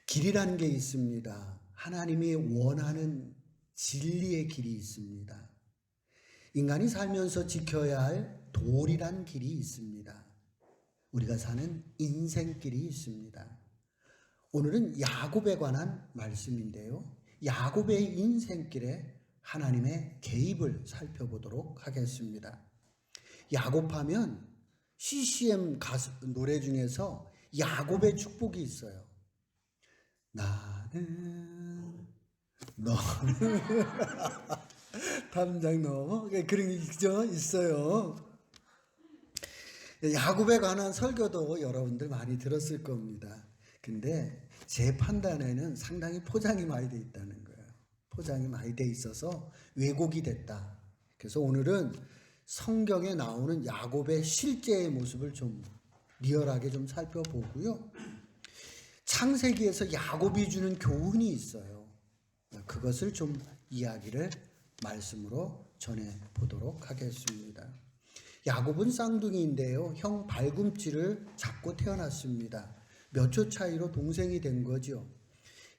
길이라는 게 있습니다. 하나님이 원하는 진리의 길이 있습니다. 인간이 살면서 지켜야 할 도리란 길이 있습니다. 우리가 사는 인생길이 있습니다. 오늘은 야곱에 관한 말씀인데요. 야곱의 인생길에 하나님의 개입을 살펴보도록 하겠습니다. 야곱하면 CCM 노래 중에서 야곱의 축복이 있어요. 나는 너는 담장 넘어 그런 게 있어요. 야곱에 관한 설교도 여러분들 많이 들었을 겁니다. 근데 제 판단에는 상당히 포장이 많이 돼 있다는 거예요. 포장이 많이 돼 있어서 왜곡이 됐다. 그래서 오늘은 성경에 나오는 야곱의 실제의 모습을 좀 리얼하게 좀 살펴보고요. 창세기에서 야곱이 주는 교훈이 있어요. 그것을 좀 이야기를 말씀으로 전해 보도록 하겠습니다. 야곱은 쌍둥이인데요. 형 발꿈치를 잡고 태어났습니다. 몇 초 차이로 동생이 된 거죠.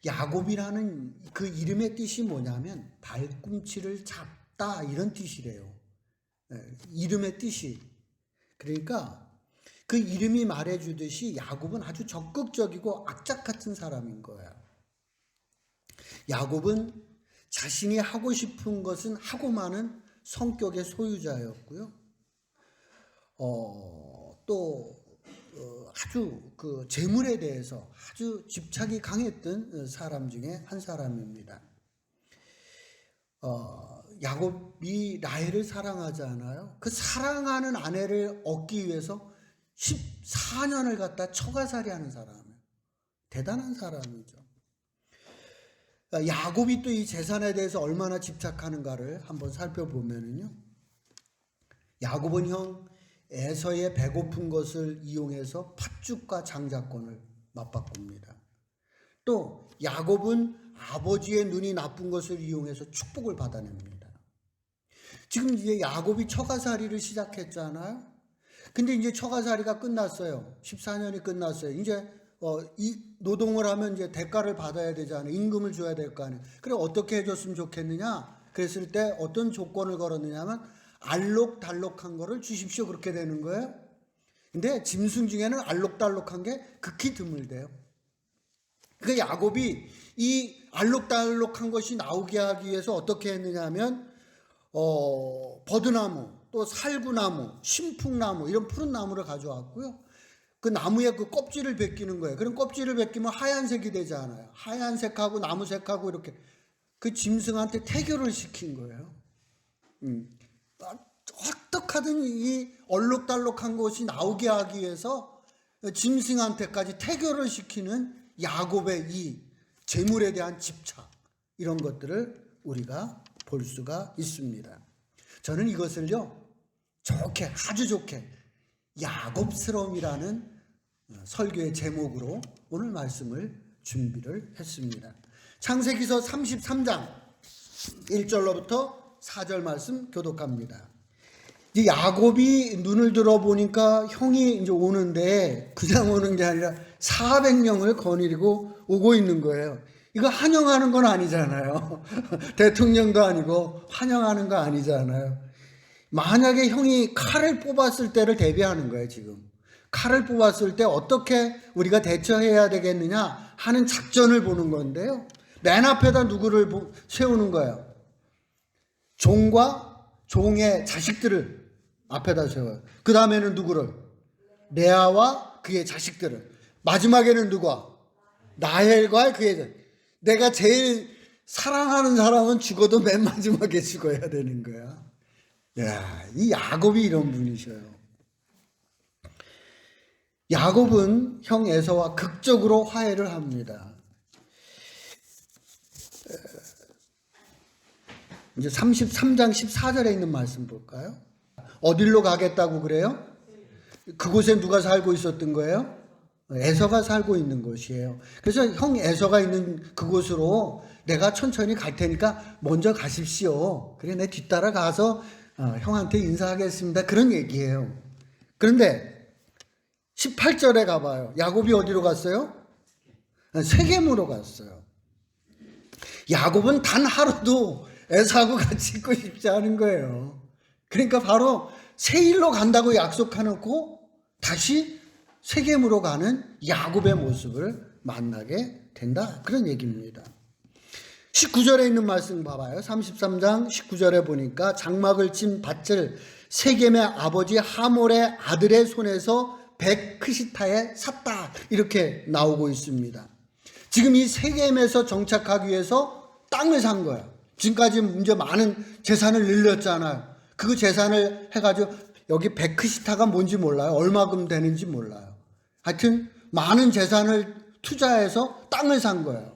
야곱이라는 그 이름의 뜻이 뭐냐면 발꿈치를 잡다 이런 뜻이래요. 이름의 뜻이. 그러니까 그 이름이 말해주듯이 야곱은 아주 적극적이고 악착 같은 사람인 거야. 야곱은 자신이 하고 싶은 것은 하고 마는 성격의 소유자였고요. 아주 그 재물에 대해서 아주 집착이 강했던 사람 중에 한 사람입니다. 야곱이 라헬을 사랑하잖아요. 그 사랑하는 아내를 얻기 위해서 14년을 갖다 처가살이 하는 사람이에요. 대단한 사람이죠. 야곱이 또 이 재산에 대해서 얼마나 집착하는가를 한번 살펴보면요. 야곱은 형 에서의 배고픈 것을 이용해서 팥죽과 장자권을 맞바꿉니다. 또 야곱은 아버지의 눈이 나쁜 것을 이용해서 축복을 받아냅니다. 지금 이제 야곱이 처가살이를 시작했잖아요. 근데 이제 처가살이가 끝났어요. 14년이 끝났어요. 이제 이 노동을 하면 이제 대가를 받아야 되잖아요. 임금을 줘야 될 거 아니에요. 그래 어떻게 해줬으면 좋겠느냐? 그랬을 때 어떤 조건을 걸었느냐면 알록달록한 거를 주십시오. 그렇게 되는 거예요. 근데 짐승 중에는 알록달록한 게 극히 드물대요. 그 야곱이 이 알록달록한 것이 나오게 하기 위해서 어떻게 했느냐 하면 버드나무, 또 살구나무, 신풍나무 이런 푸른 나무를 가져왔고요. 그 나무에 그 껍질을 벗기는 거예요. 그럼 껍질을 벗기면 하얀색이 되잖아요. 하얀색하고 나무색하고 이렇게 그 짐승한테 태교를 시킨 거예요. 어떡하든 이 얼룩달룩한 것이 나오게 하기 위해서 짐승한테까지 태교를 시키는 야곱의 이 재물에 대한 집착, 이런 것들을 우리가 볼 수가 있습니다. 저는 이것을요, 아주 좋게 야곱스러움이라는 설교의 제목으로 오늘 말씀을 준비를 했습니다. 창세기서 33장 1절로부터 4절 말씀 교독합니다. 이제 야곱이 눈을 들어보니까 형이 이제 오는데 그냥 오는 게 아니라 400명을 거느리고 오고 있는 거예요. 이거 환영하는 건 아니잖아요. 대통령도 아니고 환영하는 거 아니잖아요. 만약에 형이 칼을 뽑았을 때를 대비하는 거예요, 지금. 칼을 뽑았을 때 어떻게 우리가 대처해야 되겠느냐 하는 작전을 보는 건데요. 맨 앞에다 누구를 세우는 거예요? 종과 종의 자식들을 앞에다 세워요. 그 다음에는 누구를? 레아와 그의 자식들을. 마지막에는 누가? 라헬과 그의 자식. 내가 제일 사랑하는 사람은 죽어도 맨 마지막에 죽어야 되는 거야. 야, 이 야곱이 이런 분이셔요. 야곱은 형 에서와 극적으로 화해를 합니다. 이제 33장 14절에 있는 말씀 볼까요? 어디로 가겠다고 그래요? 그곳에 누가 살고 있었던 거예요? 에서가 살고 있는 곳이에요. 그래서 형 에서가 있는 그곳으로 내가 천천히 갈 테니까 먼저 가십시오. 그래, 내 뒤따라 가서 형한테 인사하겠습니다. 그런 얘기예요. 그런데 18절에 가봐요. 야곱이 어디로 갔어요? 세겜으로 갔어요. 야곱은 단 하루도 에사하고 같이 있고 싶지 않은 거예요. 그러니까 바로 세일로 간다고 약속해놓고 다시 세겜으로 가는 야곱의 모습을 만나게 된다. 그런 얘기입니다. 19절에 있는 말씀 봐봐요. 33장 19절에 보니까 장막을 친 밭을 세겜의 아버지 하몰의 아들의 손에서 백크시타에 샀다. 이렇게 나오고 있습니다. 지금 이 세겜에서 정착하기 위해서 땅을 산 거야. 지금까지 이제 많은 재산을 늘렸잖아요. 그 재산을 해가지고 여기 백크시타가 뭔지 몰라요. 얼마큼 되는지 몰라요. 하여튼 많은 재산을 투자해서 땅을 산 거예요.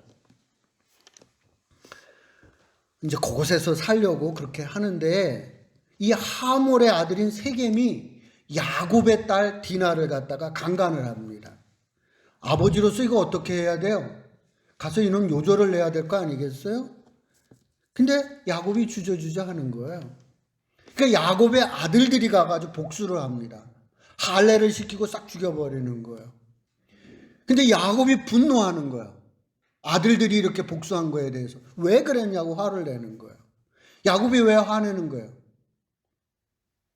이제 그곳에서 살려고 그렇게 하는데 이 하몰의 아들인 세겜이 야곱의 딸 디나를 갖다가 강간을 합니다. 아버지로서 이거 어떻게 해야 돼요? 가서 이놈 요절을 내야 될 거 아니겠어요? 근데 야곱이 주저주저 하는 거예요. 그러니까 야곱의 아들들이 가가지고 복수를 합니다. 할례를 시키고 싹 죽여버리는 거예요. 근데 야곱이 분노하는 거예요. 아들들이 이렇게 복수한 거에 대해서 왜 그랬냐고 화를 내는 거예요. 야곱이 왜 화내는 거예요?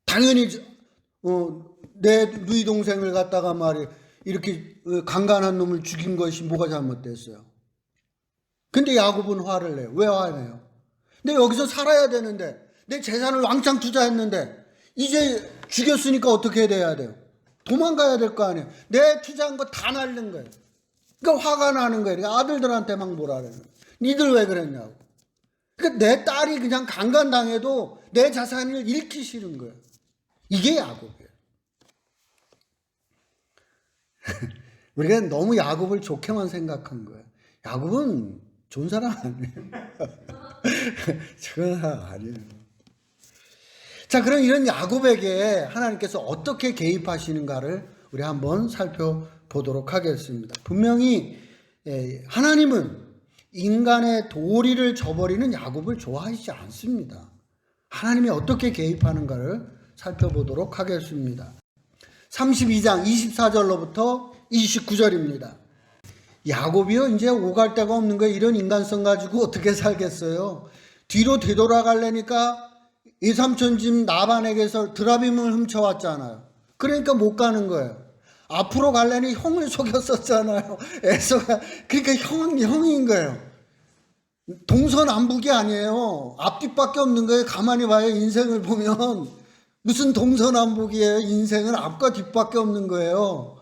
당연히 내 누이 동생을 갖다가 말이 이렇게 강간한 놈을 죽인 것이 뭐가 잘못됐어요? 근데 야곱은 화를 내요. 왜 화내요? 근데 여기서 살아야 되는데 내 재산을 왕창 투자했는데 이제 죽였으니까 어떻게 돼야 돼요? 도망가야 될 거 아니에요. 내 투자한 거 다 날린 거예요. 그러니까 화가 나는 거예요. 아들들한테 막 뭐라 그래요. 니들 왜 그랬냐고. 그러니까 내 딸이 그냥 강간당해도 내 자산을 잃기 싫은 거예요. 이게 야곱이에요. 우리가 너무 야곱을 좋게만 생각한 거예요. 야곱은 좋은 사람 아니에요. 좋은 사람 아니에요. 자, 그럼 이런 야곱에게 하나님께서 어떻게 개입하시는가를 우리 한번 살펴보도록 하겠습니다. 분명히 하나님은 인간의 도리를 저버리는 야곱을 좋아하시지 않습니다. 하나님이 어떻게 개입하는가를 살펴보도록 하겠습니다. 32장 24절로부터 29절입니다. 야곱이요, 이제 오갈 데가 없는 거예요. 이런 인간성 가지고 어떻게 살겠어요? 뒤로 되돌아가려니까 이삼촌 집 나반에게서 드라빔을 훔쳐왔잖아요. 그러니까 못 가는 거예요. 앞으로 가려니 형을 속였었잖아요. 에서가. 그러니까 형인 거예요. 동서남북이 아니에요. 앞뒤밖에 없는 거예요. 가만히 봐요. 인생을 보면 무슨 동서남북이에요. 인생은 앞과 뒷밖에 없는 거예요.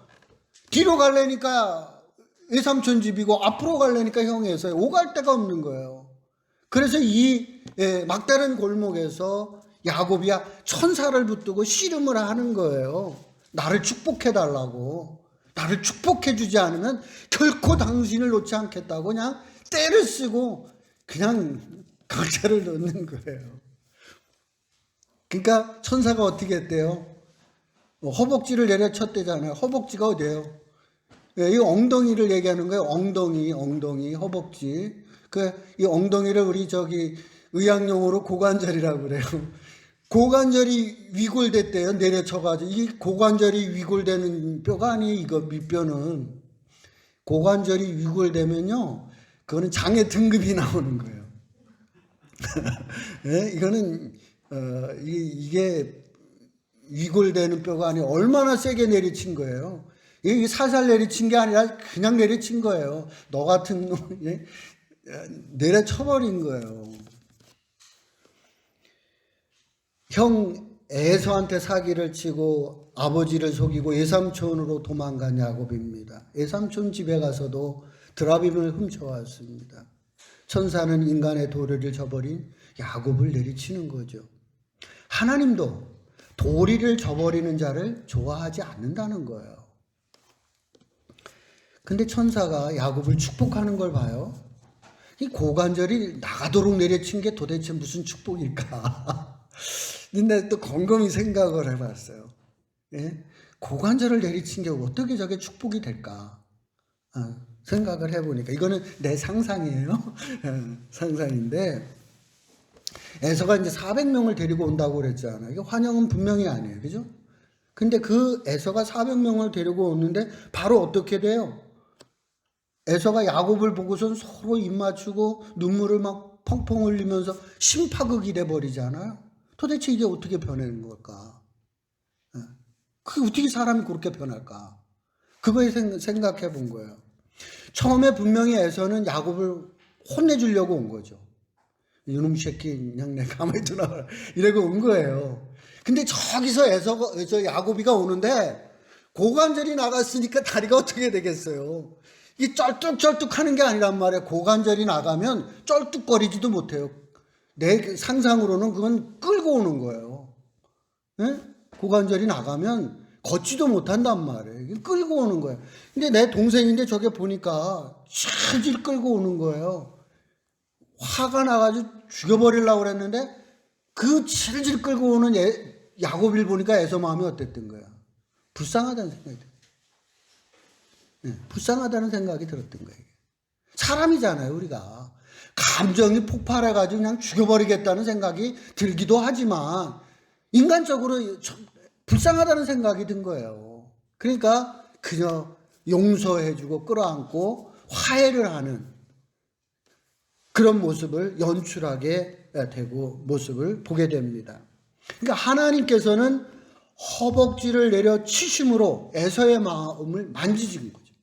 뒤로 가려니까 외삼촌 집이고 앞으로 가려니까 형에서 오갈 데가 없는 거예요. 그래서 이 막다른 골목에서 야곱이야 천사를 붙들고 씨름을 하는 거예요. 나를 축복해 달라고. 나를 축복해 주지 않으면 결코 당신을 놓지 않겠다고 그냥 때를 쓰고 그냥 강제를 넣는 거예요. 그러니까 천사가 어떻게 했대요? 허벅지를 내려쳤대잖아요. 허벅지가 어디예요? 이 엉덩이를 얘기하는 거예요. 엉덩이, 허벅지. 이 엉덩이를 우리 의학용어로 고관절이라고 그래요. 고관절이 위골됐대요. 내려쳐가지고. 이 고관절이 위골되는 뼈가 아니에요. 이거 밑뼈는. 고관절이 위골되면요. 그거는 장애 등급이 나오는 거예요. 네? 이거는, 이게 위골되는 뼈가 아니에요. 얼마나 세게 내리친 거예요. 이게 살살 내리친 게 아니라 그냥 내리친 거예요. 너 같은 놈이 내려쳐버린 거예요. 형 에서한테 사기를 치고 아버지를 속이고 외삼촌으로 도망간 야곱입니다. 외삼촌 집에 가서도 드라빔을 훔쳐왔습니다. 천사는 인간의 도리를 저버린 야곱을 내리치는 거죠. 하나님도 도리를 저버리는 자를 좋아하지 않는다는 거예요. 근데 천사가 야곱을 축복하는 걸 봐요. 이 고관절이 나가도록 내려친 게 도대체 무슨 축복일까? 근데 또 곰곰이 생각을 해봤어요. 예? 고관절을 내리친 게 어떻게 저게 축복이 될까? 생각을 해보니까 이거는 내 상상이에요. 상상인데 에서가 이제 400명을 데리고 온다고 그랬잖아요. 이게 환영은 분명히 아니에요. 그죠? 근데 그 에서가 400명을 데리고 오는데 바로 어떻게 돼요? 에서가 야곱을 보고선 서로 입 맞추고 눈물을 막 펑펑 흘리면서 심파극이 돼버리잖아요. 도대체 이게 어떻게 변하는 걸까? 그게 어떻게 사람이 그렇게 변할까? 그거에 생각해 본 거예요. 처음에 분명히 에서는 야곱을 혼내주려고 온 거죠. 이놈 새끼 그냥 내 가만히 두나 이러고 온 거예요. 근데 저기서 에서 야곱이가 오는데 고관절이 나갔으니까 다리가 어떻게 되겠어요? 이 쩔뚝쩔뚝 하는 게 아니란 말이에요. 고관절이 나가면 쩔뚝거리지도 못해요. 내 상상으로는 그건 끌고 오는 거예요. 네? 고관절이 나가면 걷지도 못한단 말이에요. 끌고 오는 거예요. 근데 내 동생인데 저게 보니까 질질 끌고 오는 거예요. 화가 나가지고 죽여버리려고 그랬는데 그 질질 끌고 오는 야곱을 보니까 에서 마음이 어땠던 거야? 불쌍하다는 생각이 들어요. 네, 불쌍하다는 생각이 들었던 거예요. 사람이잖아요, 우리가. 감정이 폭발해가지고 그냥 죽여버리겠다는 생각이 들기도 하지만 인간적으로 불쌍하다는 생각이 든 거예요. 그러니까 그저 용서해주고 끌어안고 화해를 하는 그런 모습을 연출하게 되고 모습을 보게 됩니다. 그러니까 하나님께서는 허벅지를 내려 치심으로 에서의 마음을 만지신 거죠.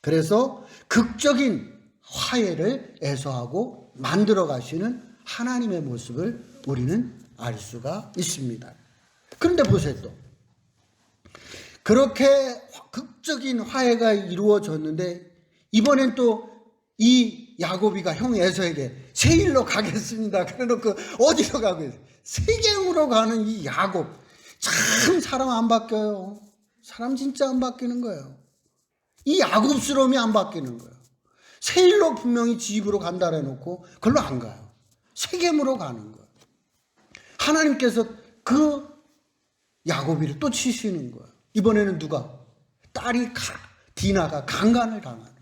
그래서 극적인 화해를 에서하고 만들어 가시는 하나님의 모습을 우리는 알 수가 있습니다. 그런데 보세요, 또 그렇게 극적인 화해가 이루어졌는데 이번엔 또 이 야곱이가 형 에서에게 세일로 가겠습니다. 그래놓고 어디로 가고 있어요? 세겜으로 가는 이 야곱. 참 사람 안 바뀌어요. 사람 진짜 안 바뀌는 거예요. 이 야곱스러움이 안 바뀌는 거예요. 세일로 분명히 집으로 간다 해놓고 그걸로 안 가요. 세겜으로 가는 거예요. 하나님께서 그 야곱이를 또 치시는 거예요. 이번에는 누가? 딸이 디나가 강간을 당하는 거예요.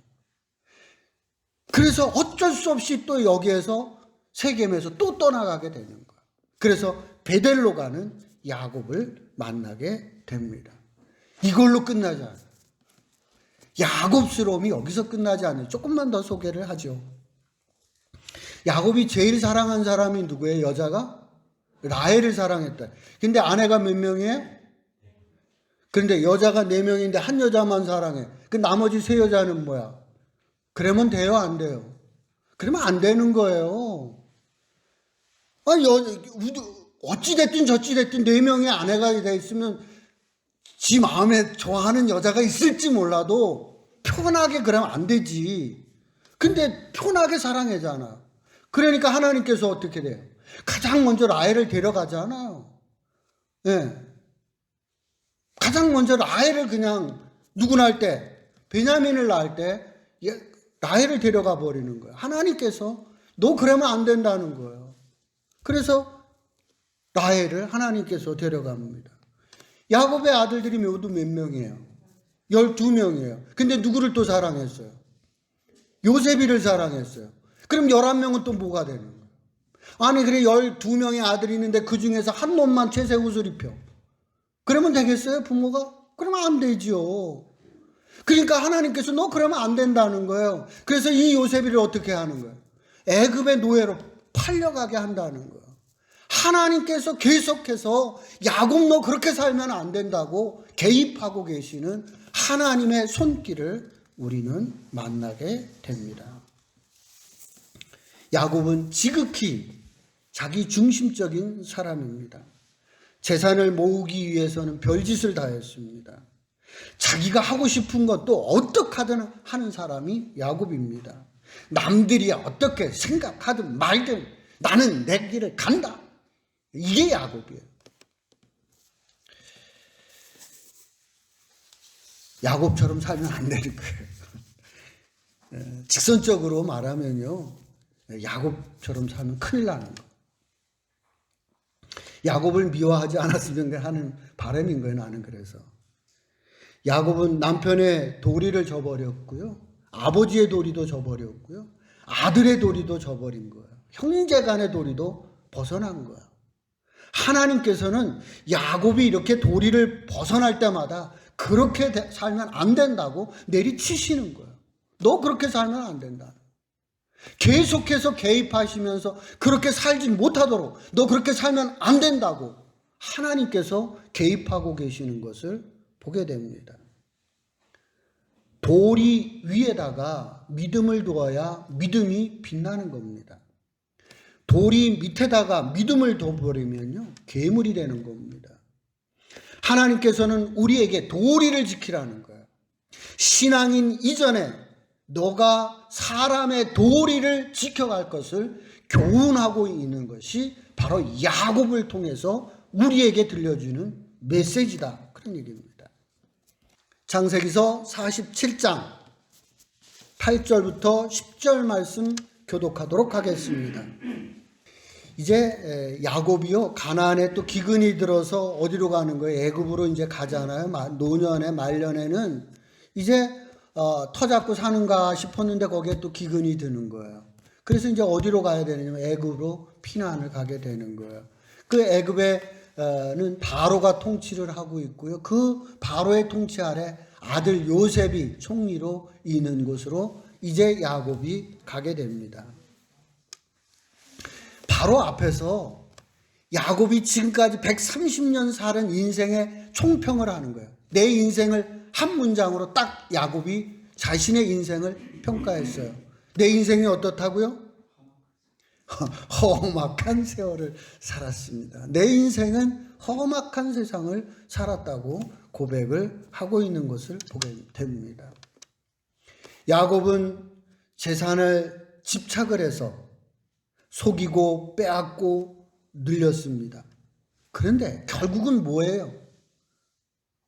그래서 어쩔 수 없이 또 여기에서 세겜에서 또 떠나가게 되는 거예요. 그래서 베델로 가는 야곱을 만나게 됩니다. 이걸로 끝나지 않아요. 야곱스러움이 여기서 끝나지 않아요. 조금만 더 소개를 하죠. 야곱이 제일 사랑한 사람이 누구예요? 여자가? 라헬을 사랑했다. 근데 아내가 몇 명이에요? 그런데 여자가 4명인데 한 여자만 사랑해. 그 나머지 3여자는 뭐야? 그러면 돼요? 안 돼요? 그러면 안 되는 거예요. 아니, 어찌됐든 저찌됐든 4명의 아내가 돼 있으면 지 마음에 좋아하는 여자가 있을지 몰라도 편하게 그러면 안 되지. 근데 편하게 사랑하잖아. 그러니까 하나님께서 어떻게 돼요? 가장 먼저 라헬을 데려가잖아요. 네. 가장 먼저 라헬을 그냥 누구 낳을 때? 베냐민을 낳을 때 라헬을 데려가 버리는 거예요. 하나님께서 너 그러면 안 된다는 거예요. 그래서 라헬을 하나님께서 데려갑니다. 야곱의 아들들이 모두 몇 명이에요? 12명이에요. 근데 누구를 또 사랑했어요? 요셉이를 사랑했어요. 그럼 11명은 또 뭐가 되는 거예요? 아니 그래 12명의 아들이 있는데 그 중에서 한 놈만 채색 옷을 입혀. 그러면 되겠어요? 부모가? 그러면 안 되지요. 그러니까 하나님께서 너 그러면 안 된다는 거예요. 그래서 이 요셉이를 어떻게 하는 거예요? 애굽의 노예로 팔려가게 한다는 거예요. 하나님께서 계속해서 야곱 너 그렇게 살면 안 된다고 개입하고 계시는 하나님의 손길을 우리는 만나게 됩니다. 야곱은 지극히 자기 중심적인 사람입니다. 재산을 모으기 위해서는 별짓을 다 했습니다. 자기가 하고 싶은 것도 어떻게 하든 하는 사람이 야곱입니다. 남들이 어떻게 생각하든 말든 나는 내 길을 간다. 이게 야곱이에요. 야곱처럼 살면 안 되는 거예요. 직선적으로 말하면요. 야곱처럼 살면 큰일 나는 거예요. 야곱을 미워하지 않았으면 하는 바람인 거예요. 나는 그래서. 야곱은 남편의 도리를 저버렸고요. 아버지의 도리도 저버렸고요. 아들의 도리도 저버린 거예요. 형제 간의 도리도 벗어난 거예요. 하나님께서는 야곱이 이렇게 도리를 벗어날 때마다 그렇게 살면 안 된다고 내리치시는 거예요. 너 그렇게 살면 안 된다. 계속해서 개입하시면서 그렇게 살지 못하도록 너 그렇게 살면 안 된다고 하나님께서 개입하고 계시는 것을 보게 됩니다. 돌이 위에다가 믿음을 두어야 믿음이 빛나는 겁니다. 돌이 밑에다가 믿음을 둬버리면요, 괴물이 되는 겁니다. 하나님께서는 우리에게 도리를 지키라는 거예요. 신앙인 이전에 너가 사람의 도리를 지켜갈 것을 교훈하고 있는 것이 바로 야곱을 통해서 우리에게 들려주는 메시지다. 그런 얘기입니다. 창세기서 47장 8절부터 10절 말씀 교독하도록 하겠습니다. 이제 야곱이요, 가나안에 또 기근이 들어서 어디로 가는 거예요? 애굽으로 이제 가잖아요. 노년에 말년에는 이제 터 잡고 사는가 싶었는데 거기에 또 기근이 드는 거예요. 그래서 이제 어디로 가야 되느냐면 애굽으로 피난을 가게 되는 거예요. 그 애굽에는 바로가 통치를 하고 있고요. 그 바로의 통치 아래 아들 요셉이 총리로 있는 곳으로 이제 야곱이 가게 됩니다. 바로 앞에서 야곱이 지금까지 130년 살은 인생의 총평을 하는 거예요. 내 인생을 한 문장으로 딱 야곱이 자신의 인생을 평가했어요. 내 인생이 어떻다고요? 험악한 세월을 살았습니다. 내 인생은 험악한 세상을 살았다고 고백을 하고 있는 것을 보게 됩니다. 야곱은 재산을 집착을 해서 속이고 빼앗고 늘렸습니다. 그런데 결국은 뭐예요?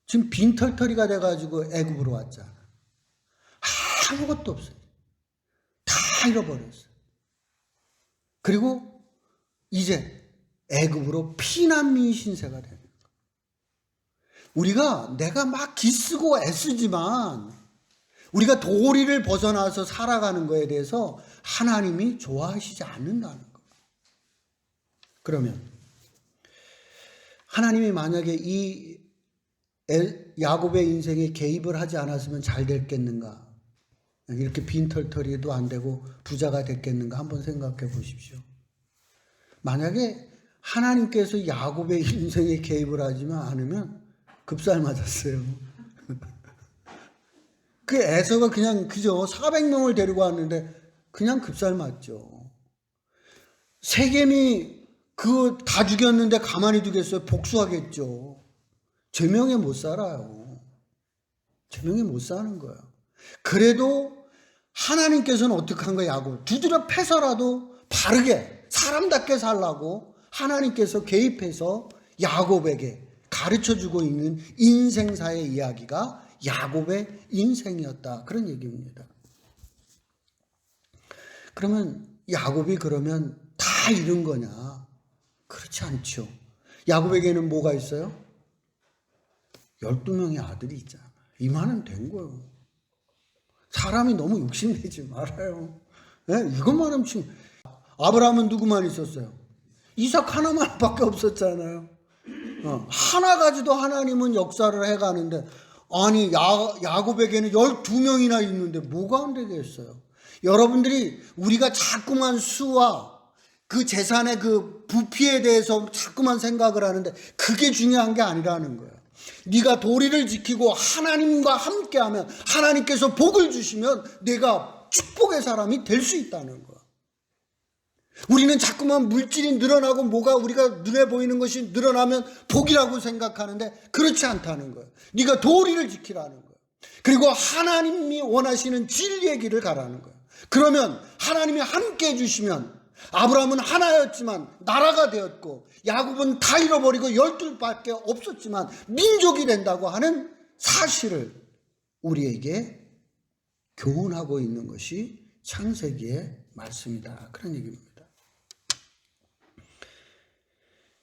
지금 빈털터리가 돼가지고 애굽으로 왔잖아. 아무것도 없어요. 다 잃어버렸어요. 그리고 이제 애굽으로 피난민 신세가 되는 거예요. 우리가 내가 막 기쓰고 애쓰지만 우리가 도리를 벗어나서 살아가는 거에 대해서 하나님이 좋아하시지 않는다는 거예요. 그러면 하나님이 만약에 이 야곱의 인생에 개입을 하지 않았으면 잘 됐겠는가? 이렇게 빈털터리도 안 되고 부자가 됐겠는가? 한번 생각해 보십시오. 만약에 하나님께서 야곱의 인생에 개입을 하지만 않으면 급살 맞았어요. 그 에서가 그냥 그저 400명을 데리고 왔는데 그냥 급살 맞죠. 세겜이 그거 다 죽였는데 가만히 두겠어요? 복수하겠죠. 제명에 못 살아요. 제명에 못 사는 거야. 그래도 하나님께서는 어떻게 한 거야, 야곱? 두드려 패서라도 바르게 사람답게 살라고 하나님께서 개입해서 야곱에게 가르쳐주고 있는 인생사의 이야기가 야곱의 인생이었다. 그런 얘기입니다. 그러면 야곱이 그러면 다 잃은 거냐? 그렇지 않죠. 야곱에게는 뭐가 있어요? 12명의 아들이 있잖아. 이만은 된 거예요. 사람이 너무 욕심내지 말아요. 네? 이것만 하면 지금 아브라함은 누구만 있었어요? 이삭 하나만 밖에 없었잖아요. 하나 가지도 하나님은 역사를 해가는데 아니 야곱에게는 12명이나 있는데 뭐가 안 되겠어요? 여러분들이 우리가 자꾸만 수와 그 재산의 그 부피에 대해서 자꾸만 생각을 하는데 그게 중요한 게 아니라는 거예요. 네가 도리를 지키고 하나님과 함께하면 하나님께서 복을 주시면 내가 축복의 사람이 될 수 있다는 거예요. 우리는 자꾸만 물질이 늘어나고 뭐가 우리가 눈에 보이는 것이 늘어나면 복이라고 생각하는데 그렇지 않다는 거예요. 네가 도리를 지키라는 거예요. 그리고 하나님이 원하시는 진리의 길을 가라는 거예요. 그러면 하나님이 함께 해주시면 아브라함은 하나였지만 나라가 되었고 야곱은 다 잃어버리고 12밖에 없었지만 민족이 된다고 하는 사실을 우리에게 교훈하고 있는 것이 창세기의 말씀이다. 그런 얘기입니다.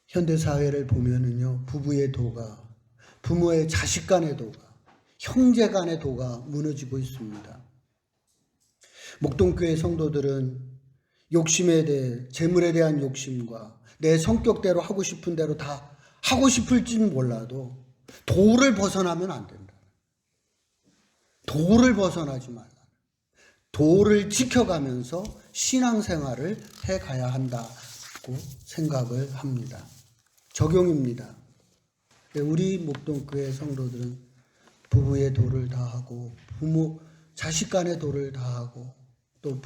현대사회를 보면은요, 부부의 도가, 부모의 자식 간의 도가, 형제 간의 도가 무너지고 있습니다. 목동교회 성도들은 욕심에 대해, 재물에 대한 욕심과 내 성격대로 하고 싶은 대로 다 하고 싶을지는 몰라도 도를 벗어나면 안 된다. 도를 벗어나지 말라. 도를 지켜가면서 신앙생활을 해가야 한다고 생각을 합니다. 적용입니다. 우리 목동교회 성도들은 부부의 도를 다하고 자식 간의 도를 다하고 또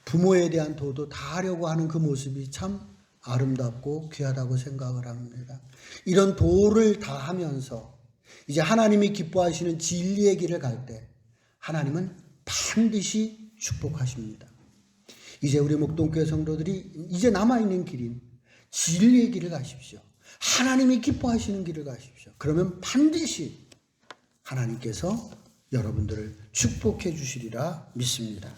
부모에 대한 도도 다하려고 하는 그 모습이 참 아름답고 귀하다고 생각을 합니다. 이런 도를 다하면서 이제 하나님이 기뻐하시는 진리의 길을 갈 때 하나님은 반드시 축복하십니다. 이제 우리 목동교회 성도들이 이제 남아있는 길인 진리의 길을 가십시오. 하나님이 기뻐하시는 길을 가십시오. 그러면 반드시 하나님께서 여러분들을 축복해 주시리라 믿습니다.